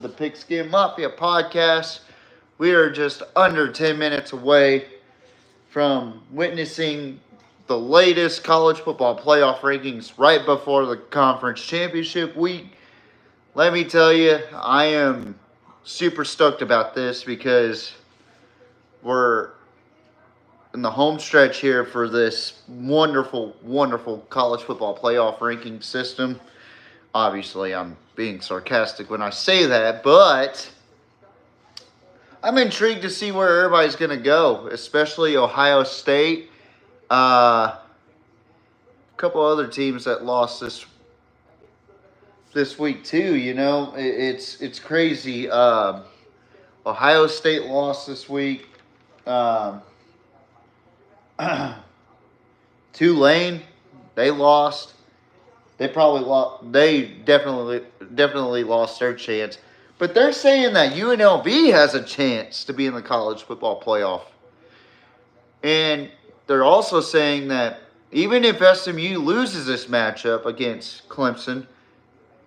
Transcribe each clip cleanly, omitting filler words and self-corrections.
the Pigskin Mafia podcast. We are just under 10 minutes away from witnessing the latest college football playoff rankings right before the conference championship week. Let me tell you, I am super stoked about this because we're in the home stretch here for this wonderful, wonderful college football playoff ranking system. Obviously, I'm being sarcastic when I say that, but I'm intrigued to see where everybody's going to go, especially Ohio State. A couple other teams that lost this week too. It's crazy. Ohio State lost this week. Um, Tulane, they lost. They probably lost. They definitely lost their chance. But they're saying that UNLV has a chance to be in the college football playoff. And they're also saying that even if SMU loses this matchup against Clemson,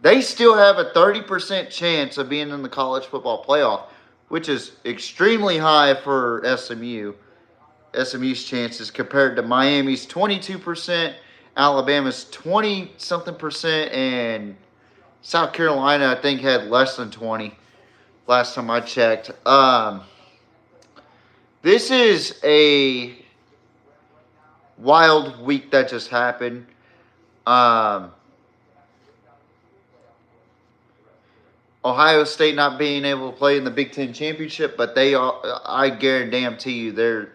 they still have a 30% chance of being in the college football playoff, which is extremely high for SMU's chances compared to Miami's 22%, Alabama's 20-something percent, and South Carolina, I think, had less than 20 last time I checked. This is a wild week that just happened. Ohio State not being able to play in the Big Ten championship, but I guarantee you, they're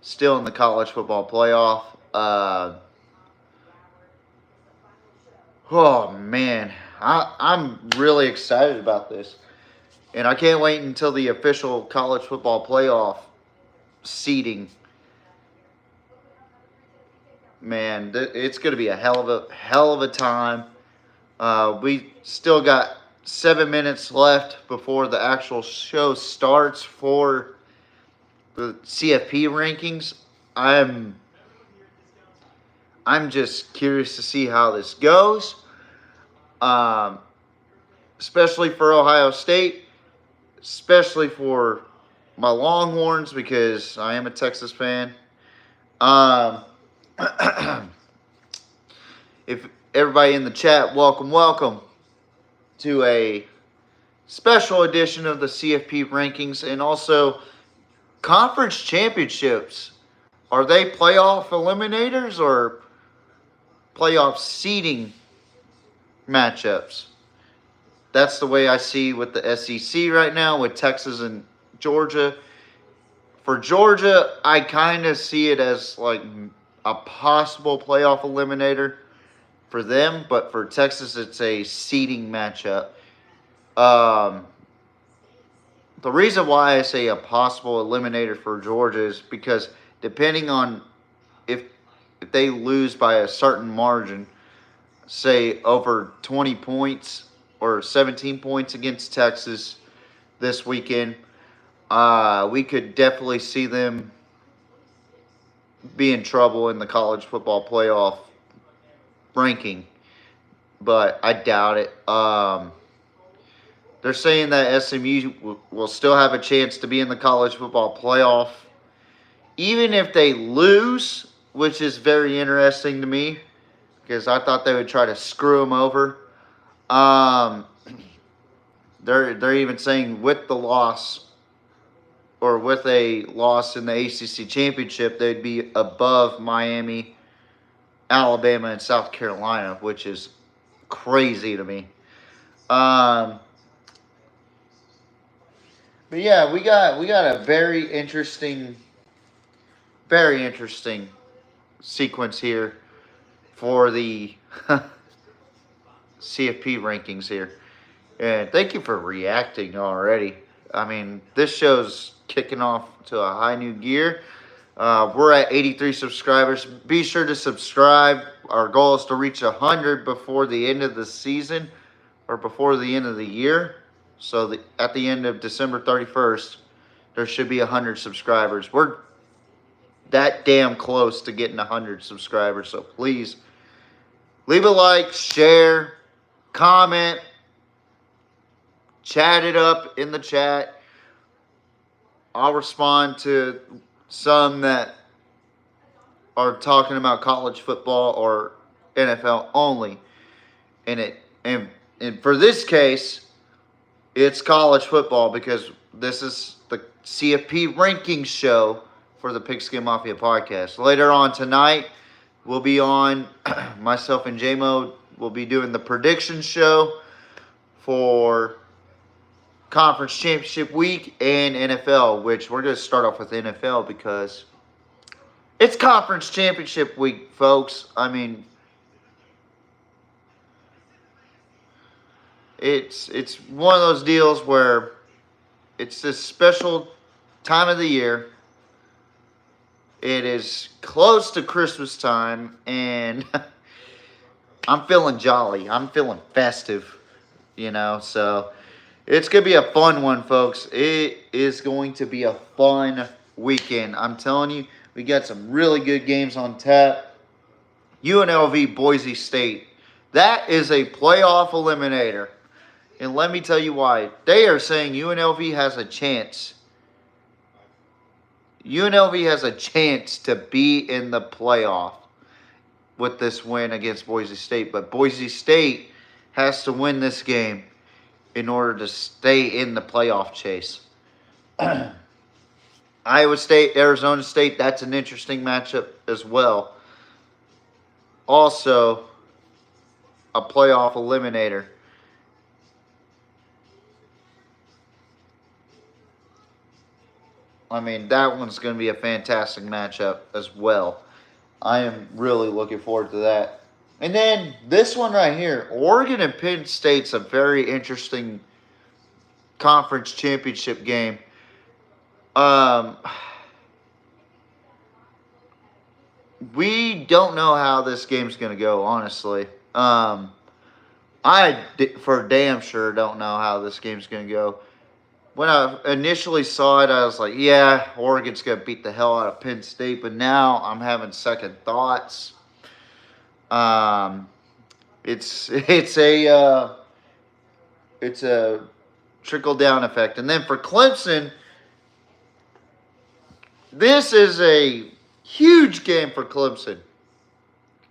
still in the college football playoff. Oh man, I'm really excited about this, and I can't wait until the official college football playoff seeding. Man, it's going to be a hell of a time. We still got 7 minutes left before the actual show starts for the CFP rankings. I'm just curious to see how this goes, especially for Ohio State, especially for my Longhorns because I am a Texas fan. If everybody in the chat, welcome to a special edition of the CFP rankings, and also conference championships. Are they playoff eliminators or playoff seeding matchups? That's the way I see with the SEC right now with Texas and Georgia. For Georgia, I kind of see it as like a possible playoff eliminator for them, but for Texas, it's a seeding matchup. The reason why I say a possible eliminator for Georgia is because depending on if they lose by a certain margin, say over 20 points or 17 points against Texas this weekend, we could definitely see them be in trouble in the college football playoff ranking, but I doubt it. They're saying that SMU will still have a chance to be in the college football playoff, even if they lose, which is very interesting to me because I thought they would try to screw them over. They're even saying with the loss or with a loss in the ACC championship, they'd be above Miami, Alabama, and South Carolina, which is crazy to me. But yeah, we got a very interesting sequence here for the CFP rankings here. And thank you for reacting already. I mean, this show's kicking off to a high new gear. We're at 83 subscribers. Be sure to subscribe. Our goal is to reach 100 before the end of the season or before the end of the year. So at the end of December 31st, there should be 100 subscribers. We're that damn close to getting 100 subscribers. So please leave a like, share, comment, Chat it up in the chat. I'll respond to some that are talking about college football or NFL only. And for this case, it's college football because this is the CFP Rankings show for the Pigskin Mafia podcast. Later on tonight, we'll be on, myself and JMO will be doing the prediction show for Conference Championship Week and NFL, which we're going to start off with NFL because it's Conference Championship Week, folks. I mean, it's one of those deals where it's this special time of the year. It is close to Christmas time, and I'm feeling jolly. I'm feeling festive, so it's going to be a fun one, folks. It is going to be a fun weekend. I'm telling you, we got some really good games on tap. UNLV Boise State. That is a playoff eliminator. And let me tell you why. They are saying UNLV has a chance. UNLV has a chance to be in the playoff with this win against Boise State. But Boise State has to win this game in order to stay in the playoff chase. Iowa State, Arizona State, that's an interesting matchup as well. Also, a playoff eliminator. I mean, that one's going to be a fantastic matchup as well. I am really looking forward to that. And then this one right here, Oregon and Penn State's a very interesting conference championship game. We don't know how this game's going to go, honestly. I, for damn sure, don't know how this game's going to go. When I initially saw it, I was like, yeah, Oregon's going to beat the hell out of Penn State. But now I'm having second thoughts. It's a trickle-down effect. And then for Clemson, this is a huge game for Clemson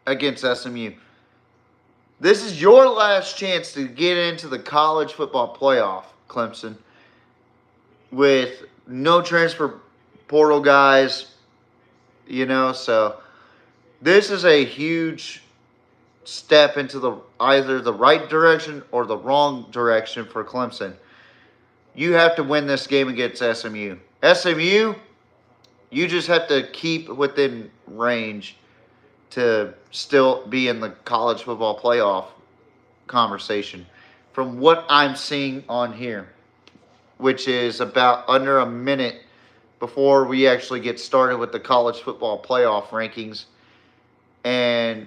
against SMU. This is your last chance to get into the college football playoff, Clemson, with no transfer portal guys, so this is a huge step into either the right direction or the wrong direction for Clemson. You have to win this game against SMU. SMU, you just have to keep within range to still be in the college football playoff conversation. From what I'm seeing on here, which is about under a minute before we actually get started with the college football playoff rankings. And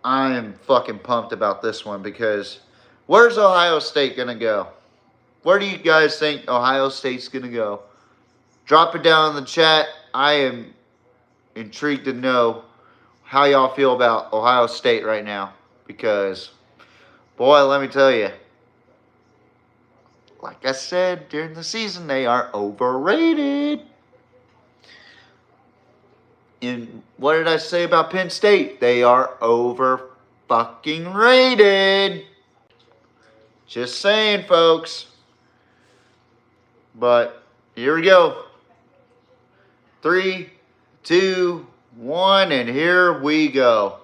I am fucking pumped about this one because where's Ohio State going to go? Where do you guys think Ohio State's going to go? Drop it down in the chat. I am intrigued to know how y'all feel about Ohio State right now because, boy, let me tell you, like I said during the season, they are overrated. And what did I say about Penn State? They are over fucking rated. Just saying, folks. But here we go. 3, 2, 1, and here we go.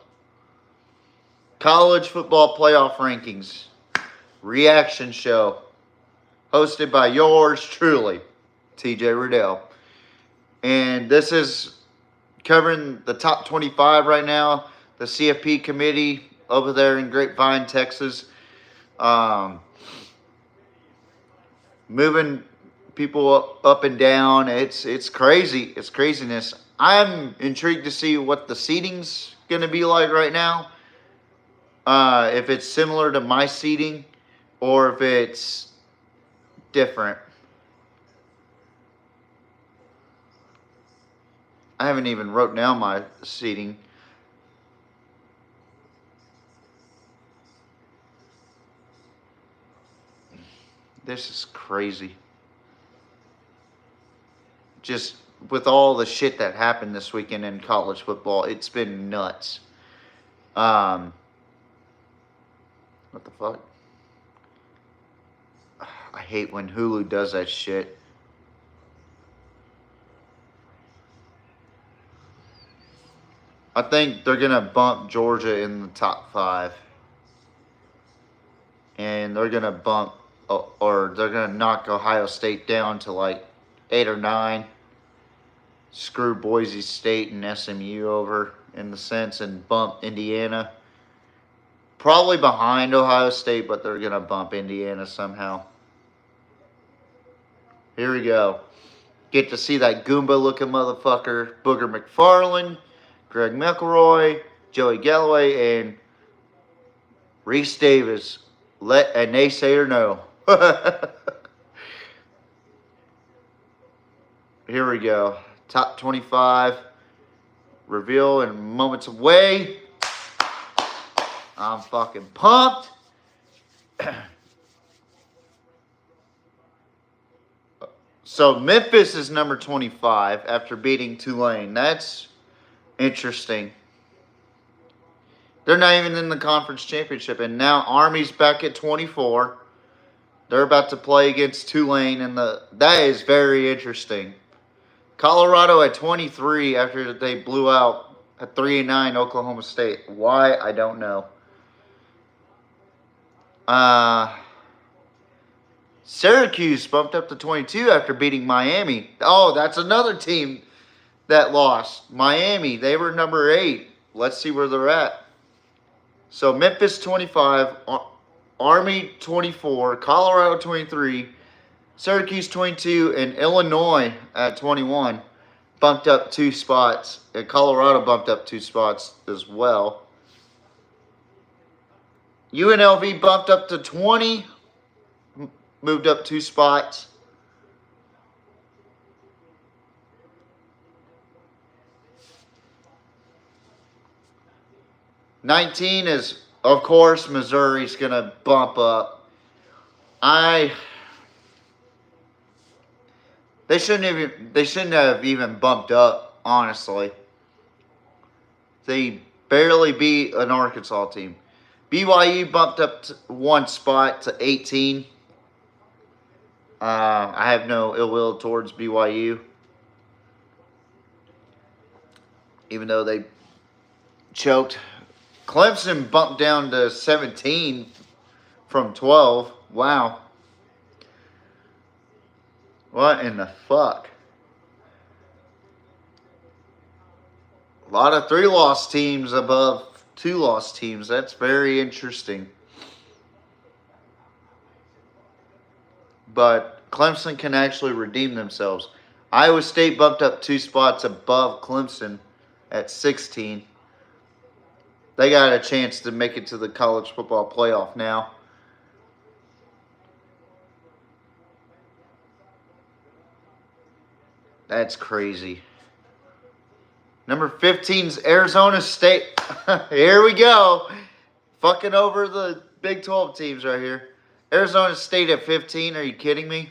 College football playoff rankings. Reaction show. Hosted by yours truly, TJ Riddell. And this is covering the top 25 right now. The CFP committee over there in Grapevine, Texas. Moving people up and down. It's crazy. It's craziness. I'm intrigued to see what the seating's going to be like right now. If it's similar to my seating or if it's different. I haven't even wrote down my seating. This is crazy. Just with all the shit that happened this weekend in college football, it's been nuts. What the fuck? I hate when Hulu does that shit. I think they're gonna bump Georgia in the top 5, and they're gonna bump, or they're gonna knock Ohio State down to like 8 or 9. Screw Boise State and SMU over in the sense, and bump Indiana. Probably behind Ohio State, but they're gonna bump Indiana somehow. Here we go. Get to see that Goomba-looking motherfucker, Booger McFarland, Greg McElroy, Joey Galloway, and Reese Davis. Let a naysayer know. Here we go. Top 25. Reveal in moments away. I'm fucking pumped. So Memphis is number 25 after beating Tulane. That's interesting. They're not even in the conference championship. And now Army's back at 24. They're about to play against Tulane. And that is very interesting. Colorado at 23 after they blew out at 3-9 Oklahoma State. Why? I don't know. Syracuse bumped up to 22 after beating Miami. Oh, that's another team that lost. Miami, they were number 8. Let's see where they're at. So Memphis 25, Army 24, Colorado 23, Syracuse 22, and Illinois at 21 bumped up 2 spots. And Colorado bumped up 2 spots as well. UNLV bumped up to 20, moved up 2 spots. '19 is, of course, Missouri's going to bump up. They shouldn't have even bumped up, honestly. They barely beat an Arkansas team. BYU bumped up to 1 spot to 18. I have no ill will towards BYU, even though they choked. Clemson bumped down to 17 from 12. Wow. What in the fuck? A lot of 3-loss teams above 2-loss teams. That's very interesting. But Clemson can actually redeem themselves. Iowa State bumped up 2 spots above Clemson at 16. They got a chance to make it to the college football playoff now. That's crazy. Number 15's Arizona State. Here we go. Fucking over the Big 12 teams right here. Arizona State at 15. Are you kidding me?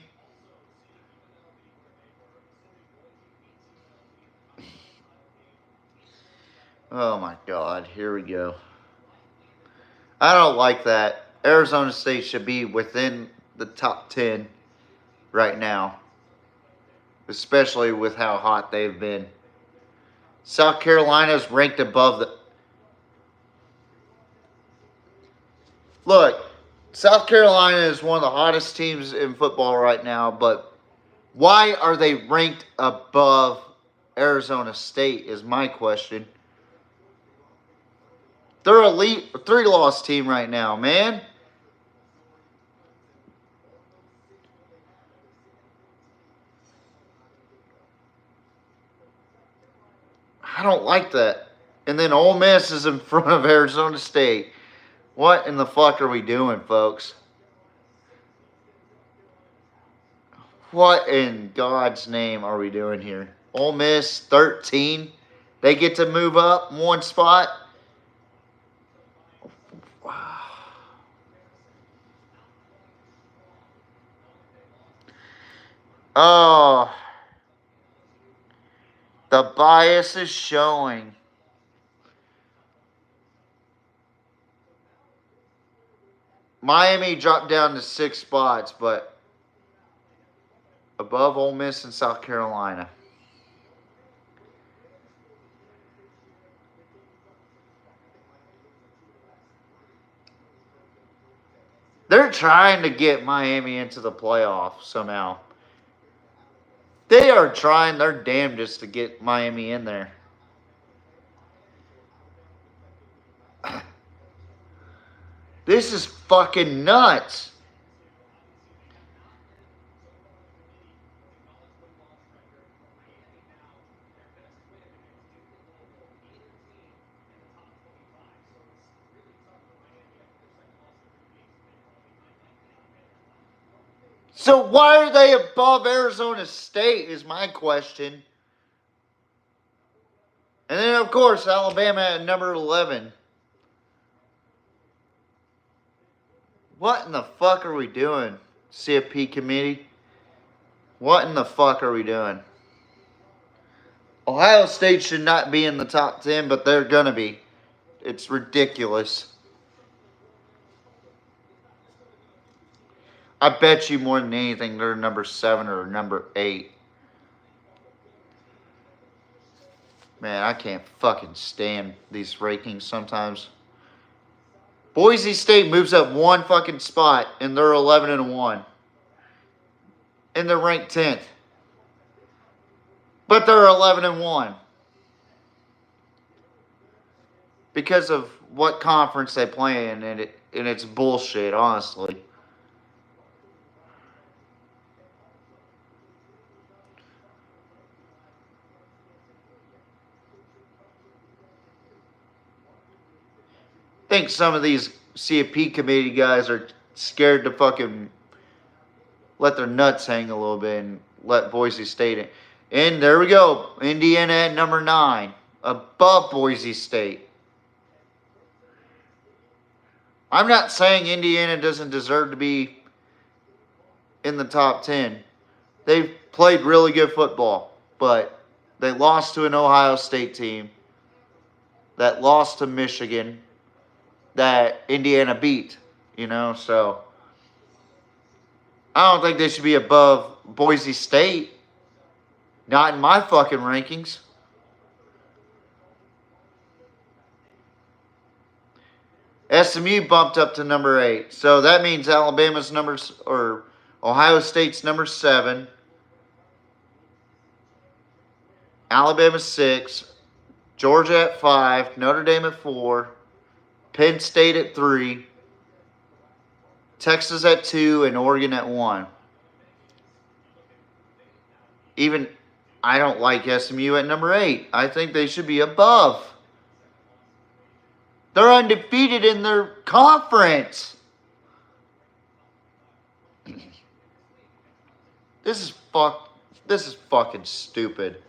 Oh my God. Here we go. I don't like that. Arizona State should be within the top 10 right now, especially with how hot they've been. South Carolina's ranked above the... Look, South Carolina is one of the hottest teams in football right now, but why are they ranked above Arizona State is my question. They're a 3-loss team right now, man. I don't like that. And then Ole Miss is in front of Arizona State. What in the fuck are we doing, folks? What in God's name are we doing here? Ole Miss, 13. They get to move up 1 spot. Wow. Oh, the bias is showing. Miami dropped down to 6 spots, but above Ole Miss and South Carolina. They're trying to get Miami into the playoff somehow. They are trying their damnedest to get Miami in there. This is fucking nuts. So why are they above Arizona State is my question. And then, of course, Alabama at number 11. What in the fuck are we doing, CFP committee? What in the fuck are we doing? Ohio State should not be in the top 10, but they're going to be. It's ridiculous. I bet you more than anything they're number 7 or number 8. Man, I can't fucking stand these rankings sometimes. Boise State moves up 1 fucking spot, and they're 11-1. And they're ranked 10th. But they're 11-1. Because of what conference they play in, and it's bullshit, honestly. I think some of these CFP committee guys are scared to fucking let their nuts hang a little bit and let Boise State in. And there we go. Indiana at number 9. Above Boise State. I'm not saying Indiana doesn't deserve to be in the top 10. They've played really good football, but they lost to an Ohio State team that lost to Michigan that Indiana beat, so I don't think they should be above Boise State. Not in my fucking rankings. SMU bumped up to number 8. So that means Alabama's or Ohio State's number 7. Alabama 6. Georgia at 5. Notre Dame at 4. Penn State at 3. Texas at 2 and Oregon at 1. Even I don't like SMU at number 8. I think they should be above. They're undefeated in their conference. This is fucking stupid.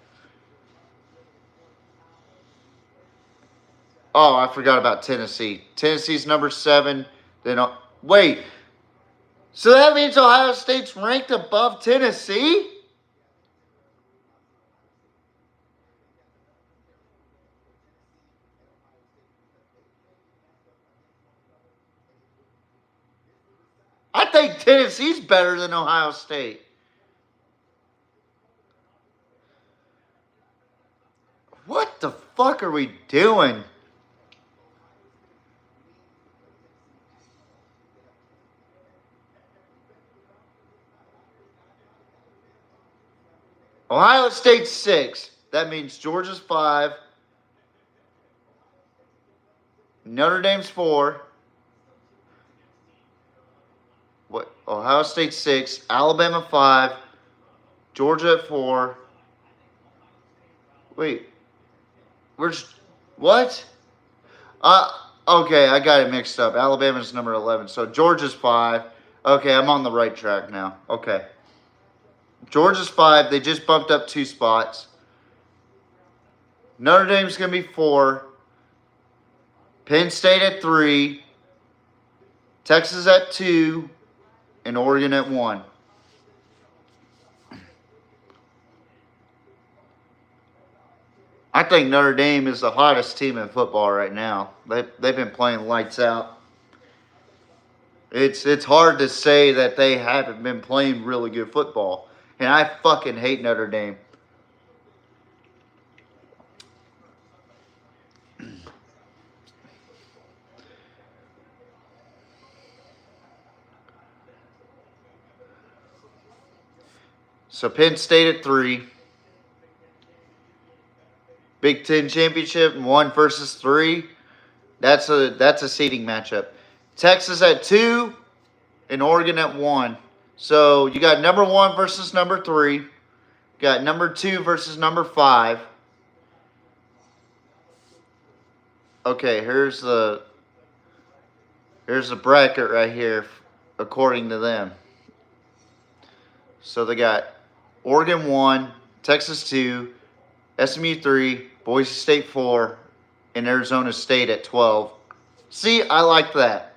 Oh, I forgot about Tennessee. Tennessee's number 7. Wait. So that means Ohio State's ranked above Tennessee? I think Tennessee's better than Ohio State. What the fuck are we doing? Ohio State's 6. That means Georgia's 5. Notre Dame's 4. Ohio State's 6. Alabama 5. Georgia at 4. Wait. What? Okay, I got it mixed up. Alabama's number 11. So Georgia's 5. Okay, I'm on the right track now. Okay. Georgia's 5. They just bumped up 2 spots. Notre Dame's going to be 4. Penn State at 3. Texas at 2. And Oregon at 1. I think Notre Dame is the hottest team in football right now. They've been playing lights out. It's hard to say that they haven't been playing really good football. And I fucking hate Notre Dame. So Penn State at 3. Big Ten championship, 1 versus 3. That's a seeding matchup. Texas at 2 and Oregon at 1. So you got number 1 versus number 3. You got number 2 versus number 5. Okay, here's the bracket right here according to them. So they got Oregon 1, Texas 2, SMU 3, Boise State 4, and Arizona State at 12. See, I like that.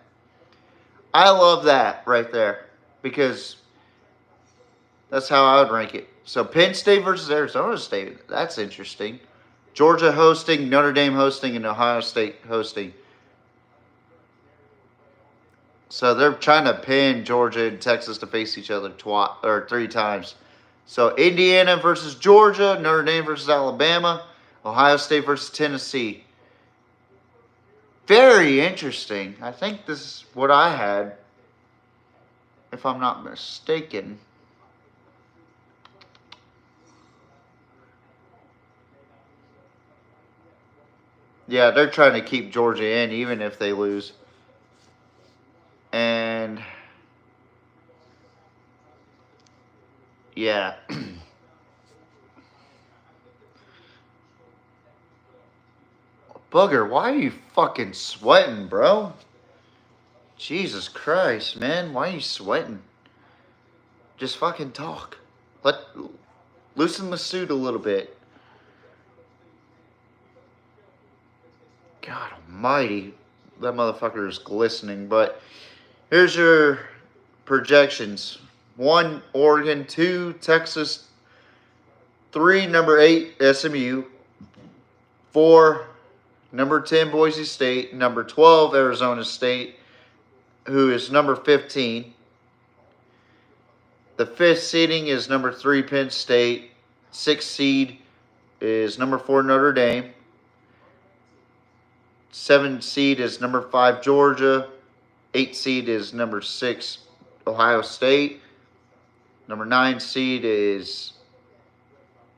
I love that right there because that's how I would rank it. So Penn State versus Arizona State, that's interesting. Georgia hosting, Notre Dame hosting, and Ohio State hosting. So they're trying to pin Georgia and Texas to face each other 3 times. So Indiana versus Georgia, Notre Dame versus Alabama, Ohio State versus Tennessee. Very interesting. I think this is what I had, if I'm not mistaken. Yeah, they're trying to keep Georgia in even if they lose. And yeah. Booger, why are you fucking sweating, bro? Jesus Christ, man. Why are you sweating? Just fucking talk. Loosen the suit a little bit. God almighty. That motherfucker is glistening. But here's your projections. 1, Oregon. 2, Texas. 3, number 8, SMU. 4, number 10, Boise State. Number 12, Arizona State, who is number 15. The 5th seeding is number 3, Penn State. 6th seed is number 4, Notre Dame. 7th seed is number 5, Georgia. 8th seed is number 6, Ohio State. Number 9 seed is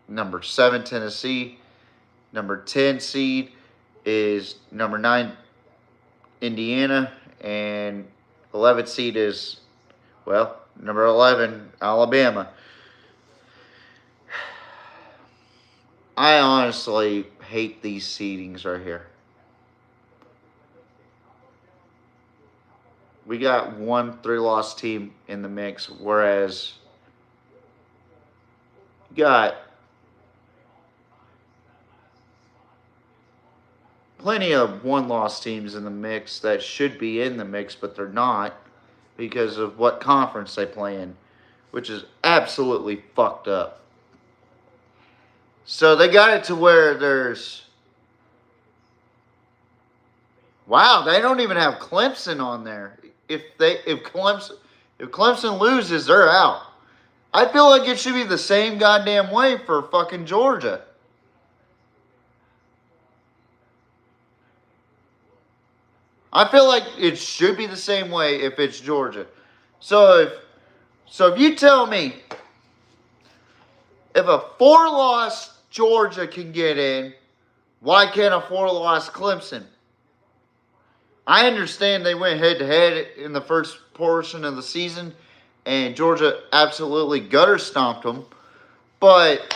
number 7, Tennessee. Number 10 seed is number 9, Indiana. And 11th seed is, well, number 11, Alabama. I honestly hate these seedings right here. We got 1 3-loss team in the mix, whereas you got plenty of 1-loss teams in the mix that should be in the mix, but they're not because of what conference they play in, which is absolutely fucked up. So they got it to where there's... Wow, they don't even have Clemson on there. If Clemson loses, they're out. I feel like it should be the same goddamn way for fucking Georgia. I feel like it should be the same way if it's Georgia. So if you tell me if a 4-loss Georgia can get in, why can't a 4-loss Clemson? I understand they went head-to-head in the first portion of the season, and Georgia absolutely gutter stomped them. But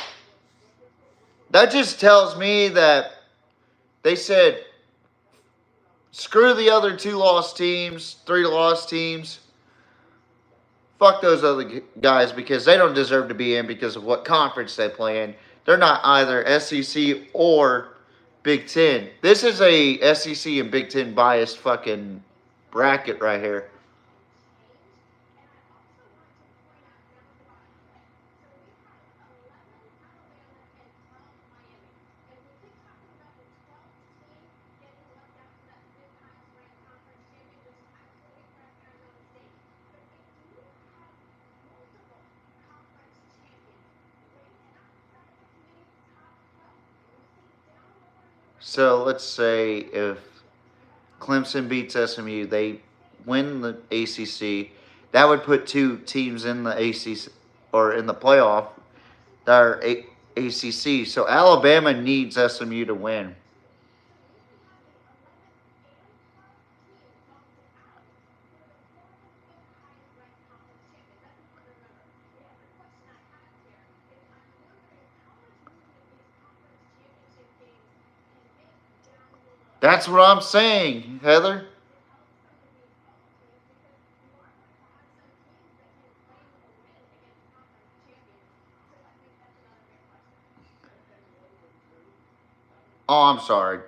that just tells me that they said, screw the other 2-loss teams, 3-loss teams. Fuck those other guys because they don't deserve to be in because of what conference they play in. They're not either SEC or Big Ten. This is a SEC and Big Ten biased fucking bracket right here. So let's say if Clemson beats SMU, they win the ACC. That would put two teams in the ACC or in the playoff that are ACC. So Alabama needs SMU to win. That's what I'm saying, Heather. Oh, I'm sorry.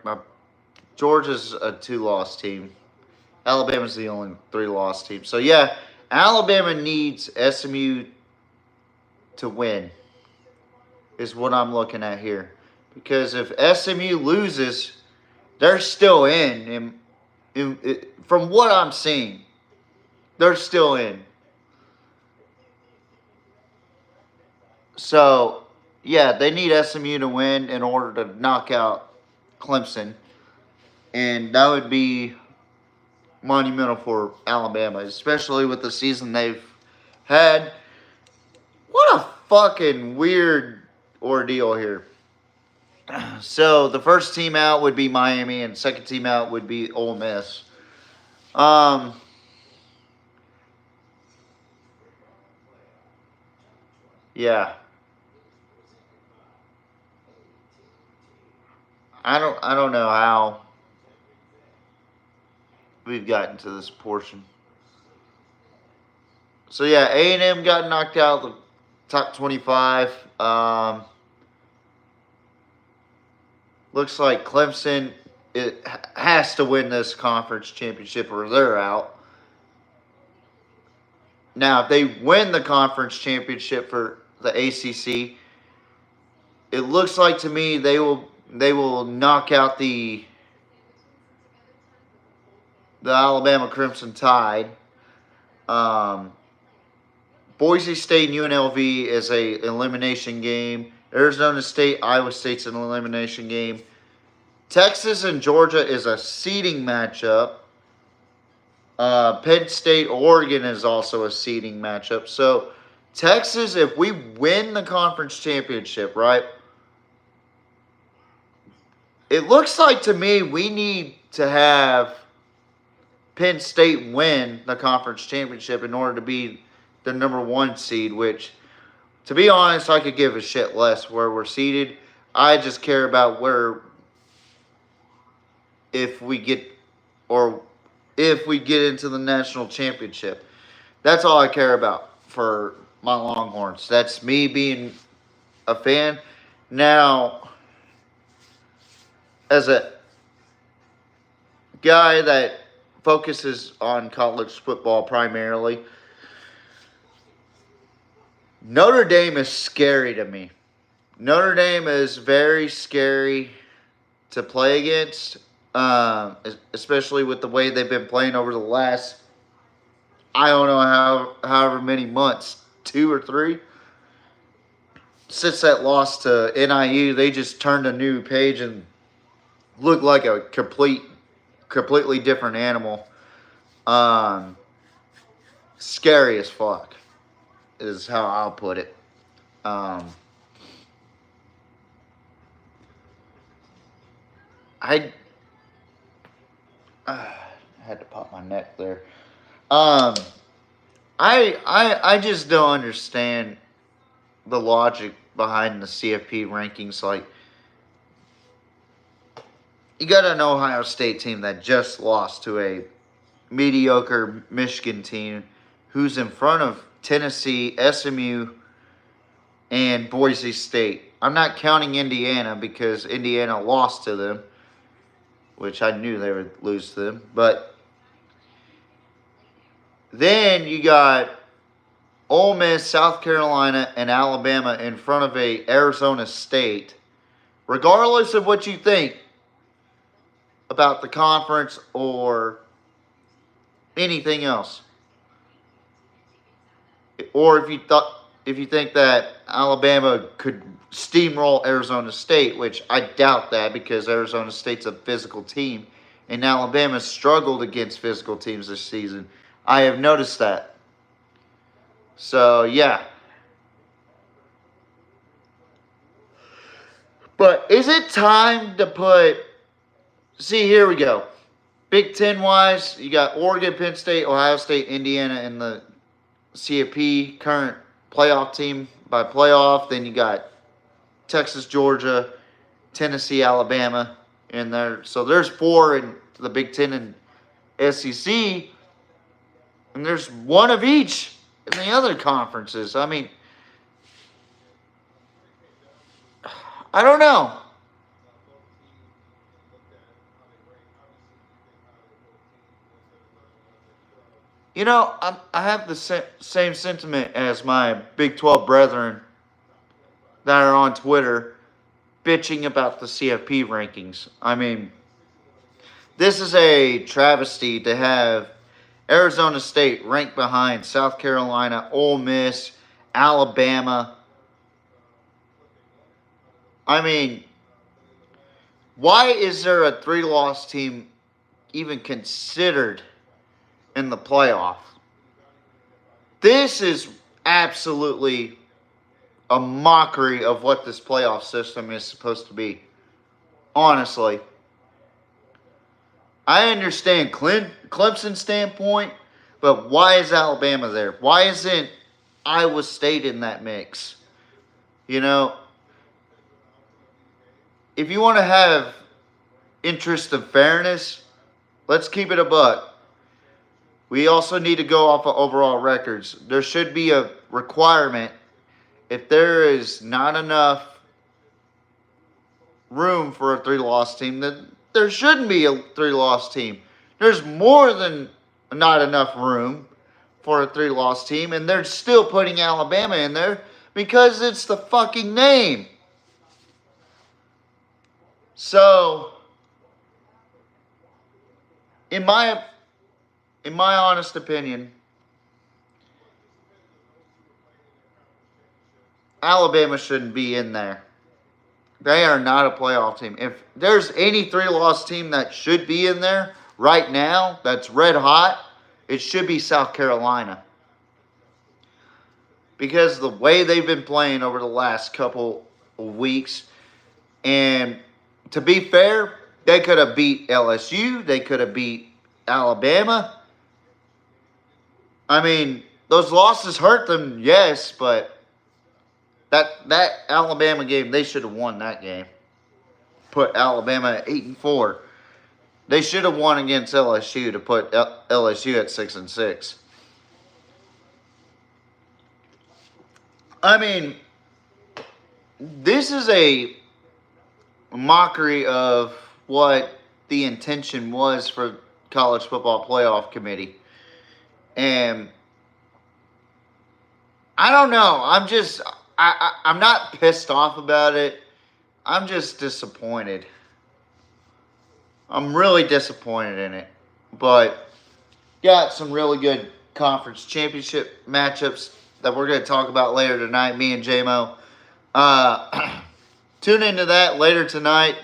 Georgia's a 2-loss team. Alabama's the only 3-loss team. So yeah, Alabama needs SMU to win. Is what I'm looking at here. Because if SMU loses, they're still in. From what I'm seeing, they're still in. So, yeah, they need SMU to win in order to knock out Clemson. And that would be monumental for Alabama, especially with the season they've had. What a fucking weird ordeal here. So the first team out would be Miami, and second team out would be Ole Miss. Yeah. I don't know how we've gotten to this portion. So yeah, A&M got knocked out of the top 25. Looks like Clemson has to win this conference championship or they're out. Now, if they win the conference championship for the ACC, it looks like to me they will knock out the Alabama Crimson Tide. Boise State and UNLV is a elimination game. Arizona State, Iowa State's an elimination game. Texas and Georgia is a seeding matchup. Penn State, Oregon is also a seeding matchup. So Texas, if we win the conference championship, right? It looks like to me we need to have Penn State win the conference championship in order to be the number 1 seed, which, to be honest, I could give a shit less where we're seated. I just care about if we get into the national championship. That's all I care about for my Longhorns. That's me being a fan. Now, as a guy that focuses on college football primarily, Notre Dame is scary to me. Notre Dame is very scary to play against, especially with the way they've been playing over the last, I don't know however many months, 2 or 3. Since that loss to NIU, they just turned a new page and looked like a completely different animal. Scary as fuck is how I'll put it. I had to pop my neck there. I just don't understand the logic behind the CFP rankings. Like, you got an Ohio State team that just lost to a mediocre Michigan team who's in front of Tennessee, SMU, and Boise State. I'm not counting Indiana because Indiana lost to them, which I knew they would lose to them. But then you got Ole Miss, South Carolina, and Alabama in front of a Arizona State. Regardless of what you think about the conference or anything else, or if you thought if you think that Alabama could steamroll Arizona State, which I doubt that because Arizona State's a physical team, and Alabama struggled against physical teams this season. I have noticed that. So, yeah. But is it time to put. See, here we go. Big Ten wise, you got Oregon, Penn State, Ohio State, Indiana in the CFP current playoff team by playoff. Then you got Texas, Georgia, Tennessee, Alabama in there. So there's 4 in the Big Ten and SEC, and there's 1 of each in the other conferences. I mean, I don't know. You know, I have the same sentiment as my Big 12 brethren that are on Twitter bitching about the CFP rankings. I mean, this is a travesty to have Arizona State ranked behind South Carolina, Ole Miss, Alabama. I mean, why is there a 3-loss team even considered in the playoff? This is absolutely a mockery of what this playoff system is supposed to be. Honestly. I understand Clemson's standpoint, but why is Alabama there? Why isn't Iowa State in that mix? You know, if you want to have interest of fairness, let's keep it a buck. We also need to go off of overall records. There should be a requirement if there is not enough room for a 3-loss team, then there shouldn't be a 3-loss team. There's more than not enough room for a 3-loss team, and they're still putting Alabama in there because it's the fucking name. So, in my honest opinion, Alabama shouldn't be in there. They are not a playoff team. If there's any 3-loss team that should be in there right now that's red hot, it should be South Carolina. Because the way they've been playing over the last couple of weeks, and to be fair, they could have beat LSU, they could have beat Alabama. I mean, those losses hurt them, yes, but that Alabama game, they should have won that game. Put Alabama at 8-4. They should have won against LSU to put LSU at 6-6. I mean, this is a mockery of what the intention was for College Football Playoff Committee. And I don't know. I'm not pissed off about it. I'm just disappointed. I'm really disappointed in it. But got some really good conference championship matchups that we're going to talk about later tonight, me and JMO. Tune into that later tonight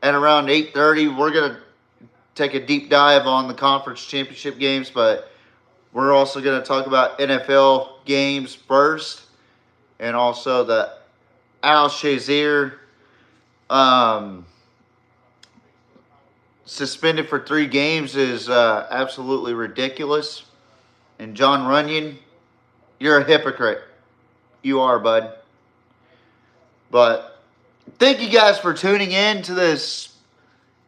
at around 8:30. We're going to take a deep dive on the conference championship games, but we're also going to talk about NFL games first, and also the Al Shazier suspended for 3 games is absolutely ridiculous. And John Runyon, you're a hypocrite. You are, bud. But thank you guys for tuning in to this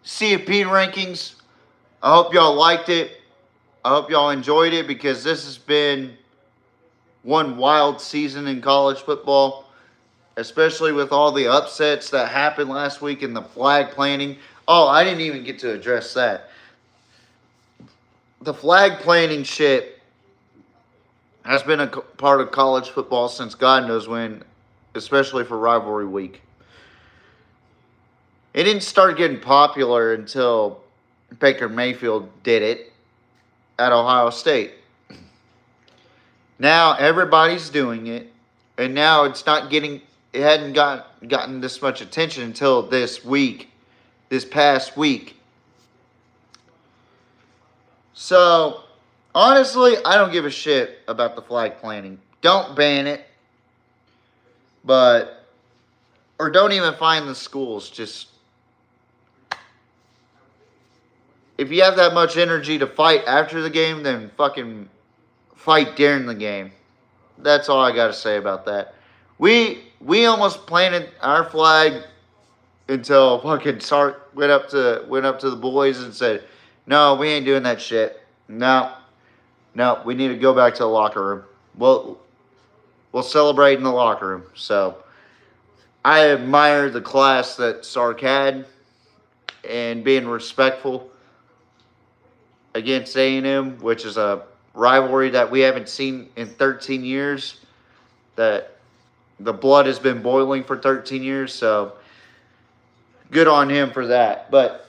CFP rankings. I hope y'all liked it. I hope y'all enjoyed it because this has been one wild season in college football, especially with all the upsets that happened last week in the flag planting. Oh, I didn't even get to address that. The flag planting shit has been a part of college football since God knows when, especially for rivalry week. It didn't start getting popular until Baker Mayfield did it at Ohio State. Now everybody's doing it. And now it's not getting, it hadn't gotten this much attention until this week, this past week. So, honestly, I don't give a shit about the flag planting. Don't ban it. But, or don't even fine the schools. Just, if you have that much energy to fight after the game, then fucking fight during the game. That's all I got to say about that. We almost planted our flag until fucking Sark went up to the boys and said, "No, we ain't doing that shit. No, we need to go back to the locker room. We'll celebrate in the locker room." So I admire the class that Sark had and being respectful against A&M, which is a rivalry that we haven't seen in 13 years. That the blood has been boiling for 13 years, so good on him for that. But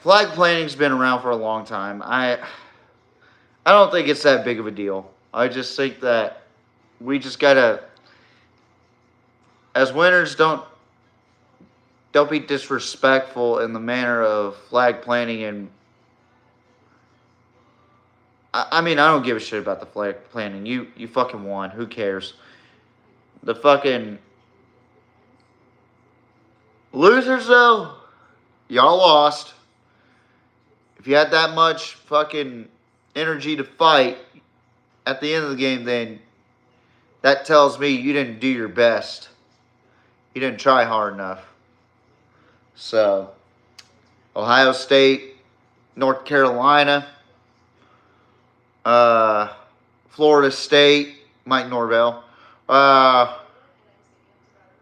flag planting's been around for a long time. I don't think it's that big of a deal. I just think that we just gotta, as winners, don't be disrespectful in the manner of flag planting. And I mean, I don't give a shit about the flag planting. You fucking won. Who cares? The fucking losers, though, y'all lost. If you had that much fucking energy to fight at the end of the game, then that tells me you didn't do your best. You didn't try hard enough. So, Ohio State, North Carolina, Florida State, Mike Norvell. I'm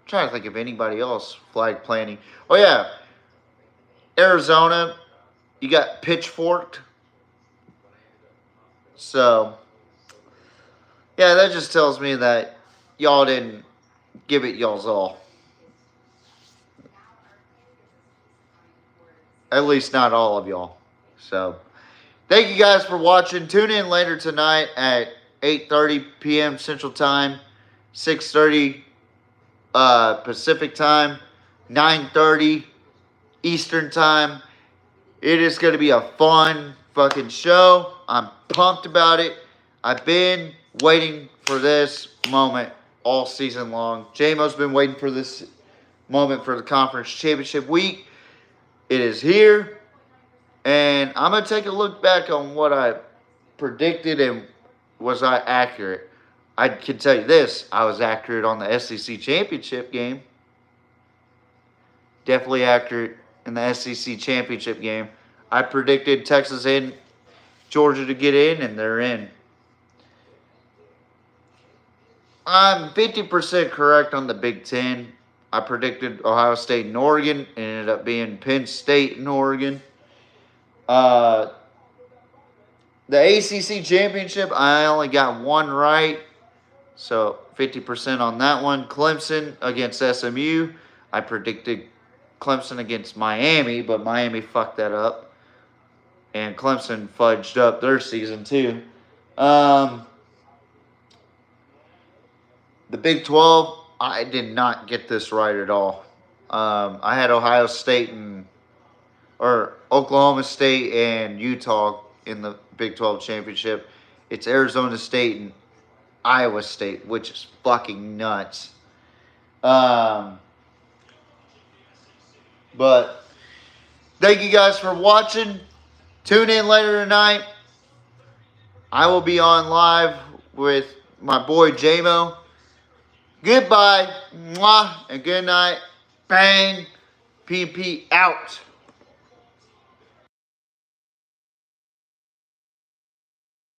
trying to think of anybody else flag planting. Oh, yeah. Arizona, you got pitchforked. So, yeah, that just tells me that y'all didn't give it y'all's all. At least not all of y'all. So, thank you guys for watching. Tune in later tonight at 8:30 p.m. Central Time, 6:30 Pacific Time, 9:30 Eastern Time. It is going to be a fun fucking show. I'm pumped about it. I've been waiting for this moment all season long. JMO's been waiting for this moment for the conference championship week. It is here. And I'm going to take a look back on what I predicted and was I accurate. I can tell you this. I was accurate on the SEC championship game. Definitely accurate in the SEC championship game. I predicted Texas and Georgia to get in, and they're in. I'm 50% correct on the Big Ten. I predicted Ohio State and Oregon. It ended up being Penn State and Oregon. The ACC championship, I only got one right. So 50% on that one. Clemson against SMU. I predicted Clemson against Miami, but Miami fucked that up. And Clemson fudged up their season too. The Big 12, I did not get this right at all. I had Ohio State or Oklahoma State and Utah in the Big 12 championship. It's Arizona State and Iowa State, which is fucking nuts. But thank you guys for watching. Tune in later tonight. I will be on live with my boy JMO. Goodbye, mwah, and good night. Bang, PP out.